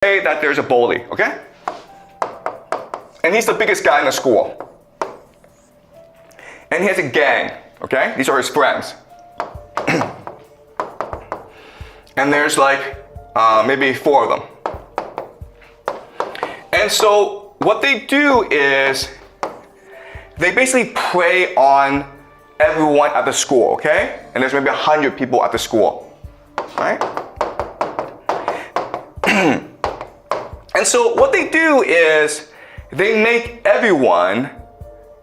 Say that there's a bully, okay? And he's the biggest guy in the school. And he has a gang, okay? These are his friends. And there's like maybe 4 of them. And so what they do is they basically prey on everyone at the school, okay? And there's maybe 100 people at the school, right? And so what they do is they make everyone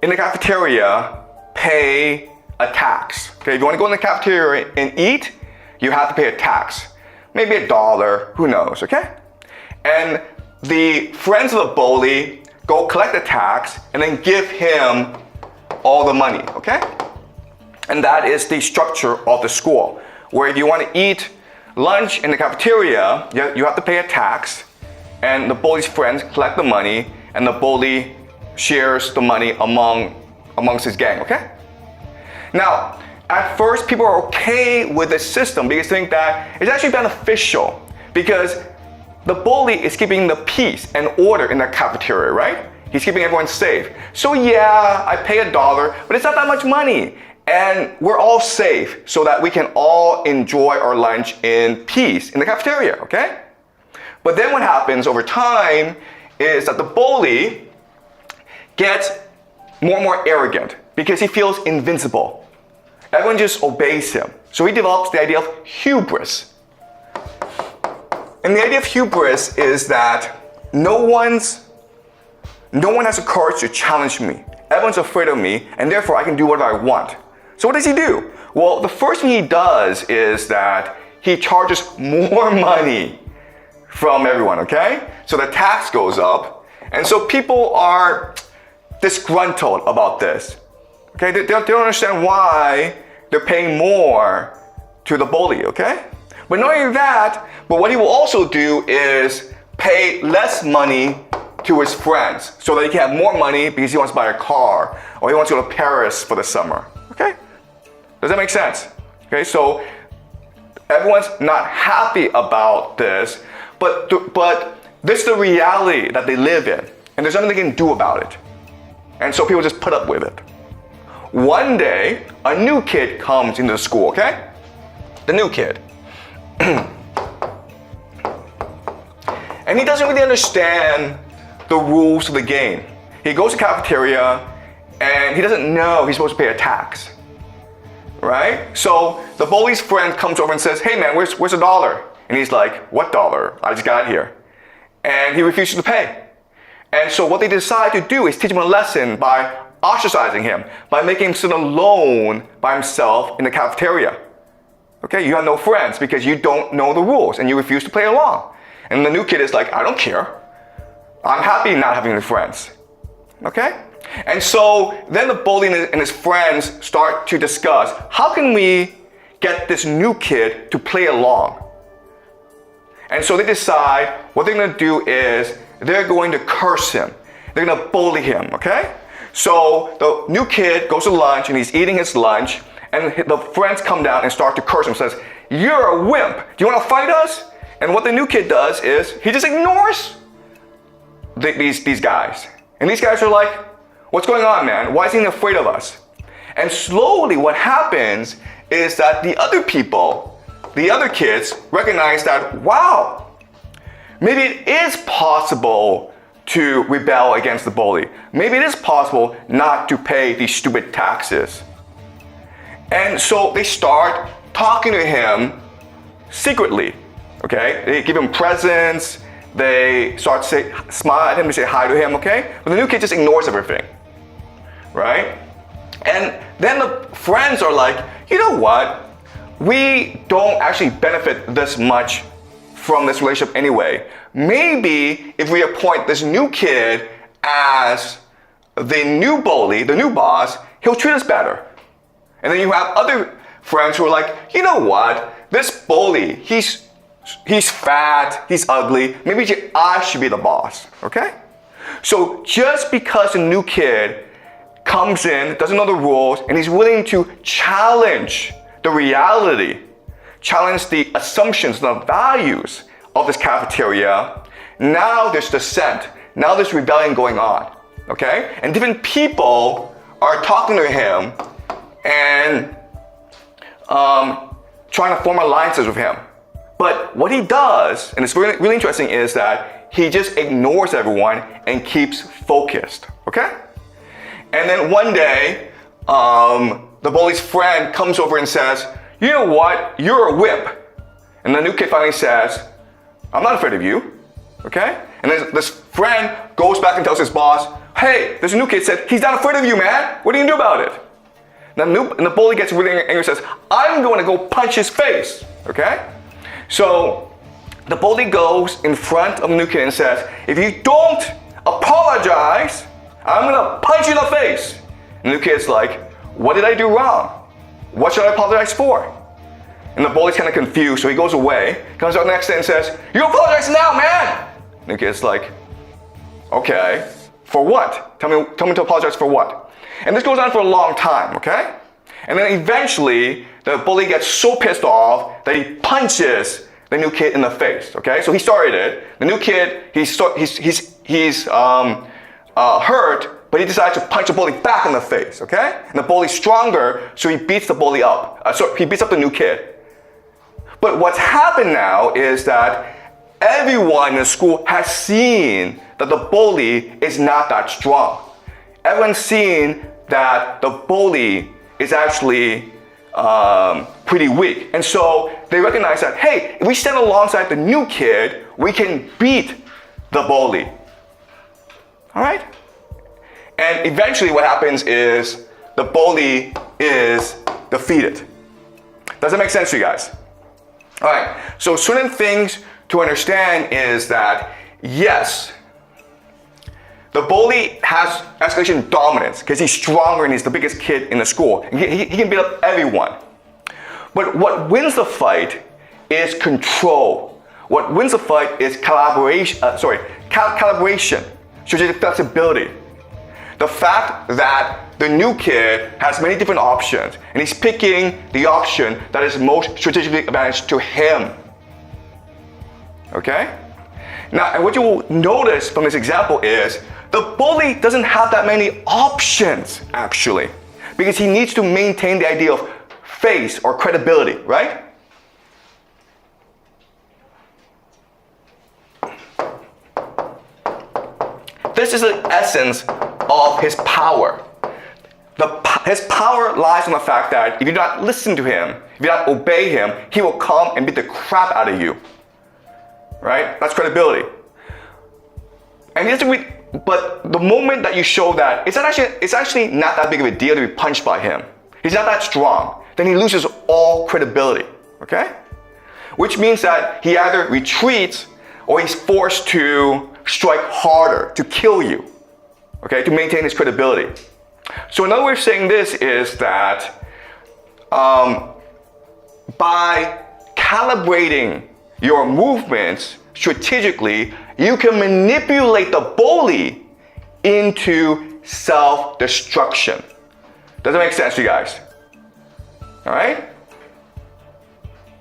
in the cafeteria pay a tax. Okay, if you want to go in the cafeteria and eat, you have to pay a tax. Maybe $1, who knows, okay? And the friends of the bully go collect the tax and then give him all the money, okay? And that is the structure of the school, where if you want to eat lunch in the cafeteria, you have to pay a tax, and the bully's friends collect the money, and the bully shares the money amongst his gang, okay? Now, at first, people are okay with this system because they think that it's actually beneficial because the bully is keeping the peace and order in the cafeteria, right? He's keeping everyone safe. So yeah, I pay $1, but it's not that much money. And we're all safe so that we can all enjoy our lunch in peace in the cafeteria, okay? But then what happens over time is that the bully gets more and more arrogant because he feels invincible. Everyone just obeys him. So he develops the idea of hubris. And the idea of hubris is that no one has the courage to challenge me. Everyone's afraid of me, and therefore I can do whatever I want. So what does he do? Well, the first thing he does is that he charges more money from everyone, okay? So the tax goes up, and so people are disgruntled about this. Okay, they don't understand why they're paying more to the bully, okay? But not only that, but what he will also do is pay less money to his friends so that he can have more money because he wants to buy a car or he wants to go to Paris for the summer, okay? Does that make sense? Okay, so everyone's not happy about this, but this is the reality that they live in, and there's nothing they can do about it. And so people just put up with it. One day, a new kid comes into the school, okay? The new kid. And he doesn't really understand the rules of the game. He goes to the cafeteria and he doesn't know he's supposed to pay a tax, right? So the bully's friend comes over and says, hey man, where's $1? And he's like, what dollar? I just got here. And he refuses to pay. And so what they decide to do is teach him a lesson by ostracizing him, by making him sit alone by himself in the cafeteria. Okay, you have no friends because you don't know the rules and you refuse to play along. And the new kid is like, I don't care. I'm happy not having any friends. Okay? And so then the bully and his friends start to discuss, how can we get this new kid to play along? And so they decide what they're going to do is they're going to curse him. They're going to bully him, okay? So the new kid goes to lunch and he's eating his lunch, and the friends come down and start to curse him, says, you're a wimp. Do you want to fight us? And what the new kid does is he just ignores these guys. And these guys are like, what's going on, man? Why is he afraid of us? And slowly what happens is that the other people, the other kids, recognize that, wow, maybe it is possible to rebel against the bully. Maybe it is possible not to pay these stupid taxes. And so they start talking to him secretly, okay? They give him presents, they start to smile at him, they say hi to him, okay? But the new kid just ignores everything, right? And then the friends are like, you know what? We don't actually benefit this much from this relationship anyway. Maybe if we appoint this new kid as the new bully, the new boss, he'll treat us better. And then you have other friends who are like, you know what? This bully, he's fat, he's ugly. Maybe I should be the boss, okay? So just because a new kid comes in, doesn't know the rules, and he's willing to challenge the reality, challenge the assumptions, the values of this cafeteria, Now there's dissent. Now there's rebellion going on, okay? And different people are talking to him and trying to form alliances with him. But what he does, and it's really, really interesting, is that he just ignores everyone and keeps focused, okay? And then one day, the bully's friend comes over and says, you know what, you're a wimp. And the new kid finally says, I'm not afraid of you, okay? And then this friend goes back and tells his boss, hey, this new kid said, he's not afraid of you, man. What are you gonna do about it? And the bully gets really angry and says, I'm going to go punch his face, okay? So the bully goes in front of the new kid and says, if you don't apologize, I'm gonna punch you in the face. And the new kid's like, what did I do wrong? What should I apologize for? And the bully's kind of confused, so he goes away, comes out the next day and says, you apologize now, man! And the kid's like, okay, for what? Tell me to apologize for what? And this goes on for a long time, okay? And then eventually, the bully gets so pissed off that he punches the new kid in the face, okay? So he started it. The new kid, he's hurt, but he decides to punch the bully back in the face, okay? And the bully's stronger, so he beats the bully up. So he beats up the new kid. But what's happened now is that everyone in the school has seen that the bully is not that strong. Everyone's seen that the bully is actually pretty weak. And so they recognize that, hey, if we stand alongside the new kid, we can beat the bully. All right? And eventually what happens is the bully is defeated. Does that make sense to you guys? All right, so certain things to understand is that, yes, the bully has escalation dominance because he's stronger and he's the biggest kid in the school. He can beat up everyone. But what wins the fight is control. What wins the fight is calibration, strategic flexibility. The fact that the new kid has many different options and he's picking the option that is most strategically advantageous to him. Okay? Now, and what you will notice from this example is the bully doesn't have that many options, actually, because he needs to maintain the idea of face or credibility, right? This is the essence of his power. His power lies in the fact that if you do not listen to him, if you do not obey him, he will come and beat the crap out of you. Right? That's credibility. And but the moment that you show that it's actually not that big of a deal to be punched by him, he's not that strong, then he loses all credibility. Okay? Which means that he either retreats or he's forced to strike harder, to kill you, okay, to maintain his credibility. So another way of saying this is that by calibrating your movements strategically, you can manipulate the bully into self-destruction. Does that make sense to you guys? All right?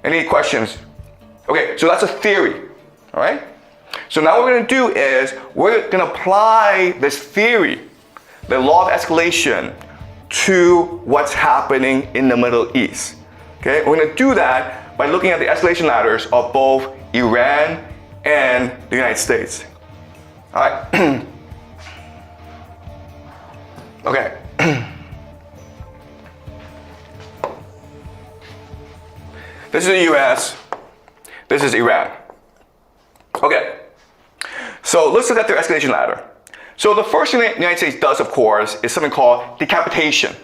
Any questions? Okay, so that's a theory, all right? So now what we're going to do is we're going to apply this theory, the law of escalation, to what's happening in the Middle East. Okay, we're going to do that by looking at the escalation ladders of both Iran and the United States. All right. Okay. This is the US. This is Iran. Okay. So let's look at their escalation ladder. So the first thing the United States does, of course, is something called decapitation.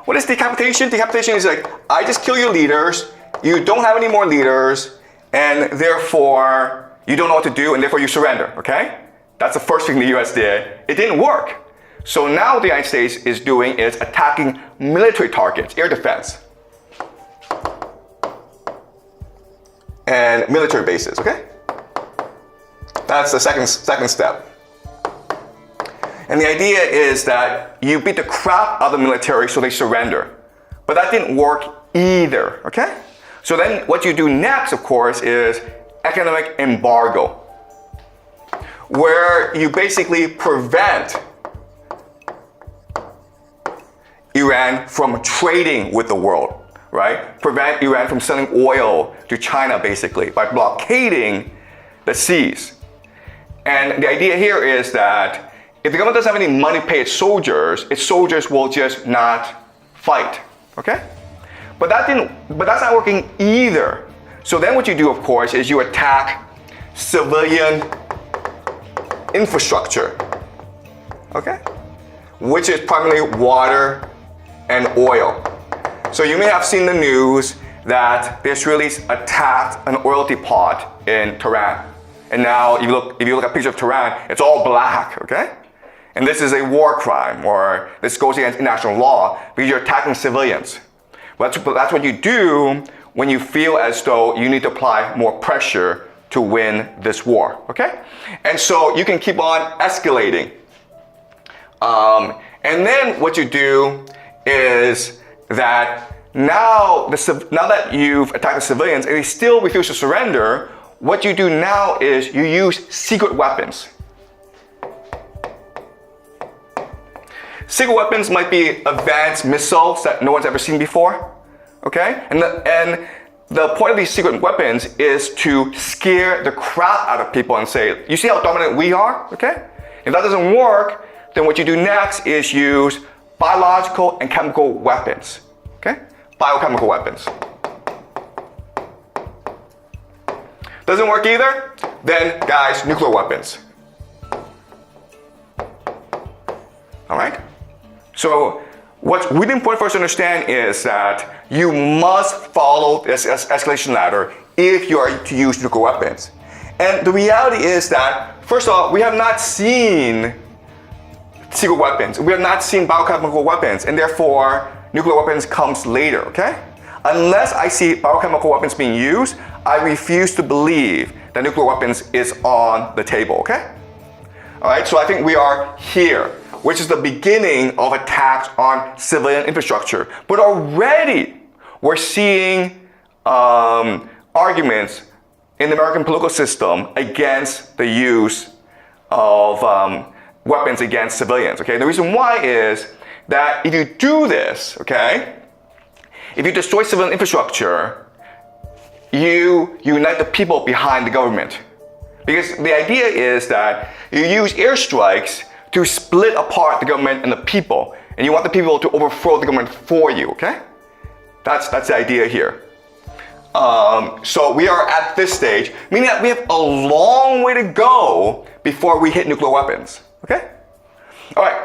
What is decapitation? Decapitation is like, I just kill your leaders, you don't have any more leaders, and therefore you don't know what to do, and therefore you surrender, okay? That's the first thing the US did. It didn't work. So now what the United States is doing is attacking military targets, air defense, and military bases, okay? That's the second step. And the idea is that you beat the crap out of the military so they surrender. But that didn't work either, okay? So then what you do next, of course, is economic embargo. where you basically prevent Iran from trading with the world, right? Prevent Iran from selling oil to China, basically, by blockading the seas. And the idea here is that if the government doesn't have any money to pay its soldiers will just not fight, okay? But that's not working either. So then what you do, of course, is you attack civilian infrastructure, okay? Which is primarily water and oil. So you may have seen the news that the Israelis attacked an oil depot in Tehran. And now if you look at a picture of Tehran, it's all black, okay? And this is a war crime, or this goes against international law because you're attacking civilians. But that's what you do when you feel as though you need to apply more pressure to win this war, okay? And so you can keep on escalating. And then what you do is that now that you've attacked the civilians and they still refuse to surrender, what you do now is you use secret weapons. Secret weapons might be advanced missiles that no one's ever seen before, okay? And the point of these secret weapons is to scare the crap out of people and say, you see how dominant we are, okay? If that doesn't work, then what you do next is use biological and chemical weapons, okay? Biochemical weapons. Doesn't work either? Then, guys, nuclear weapons. All right? So what's really important for us to understand is that you must follow this escalation ladder if you are to use nuclear weapons. And the reality is that, first of all, we have not seen secret weapons. We have not seen biochemical weapons, and therefore nuclear weapons comes later, okay? Unless I see biochemical weapons being used, I refuse to believe that nuclear weapons is on the table, okay? All right, so I think we are here, which is the beginning of attacks on civilian infrastructure. But already we're seeing arguments in the American political system against the use of weapons against civilians, okay? The reason why is that if you do this, okay, if you destroy civilian infrastructure, you unite the people behind the government. Because the idea is that you use airstrikes to split apart the government and the people. And you want the people to overthrow the government for you, okay? That's the idea here. So we are at this stage, meaning that we have a long way to go before we hit nuclear weapons, okay? All right,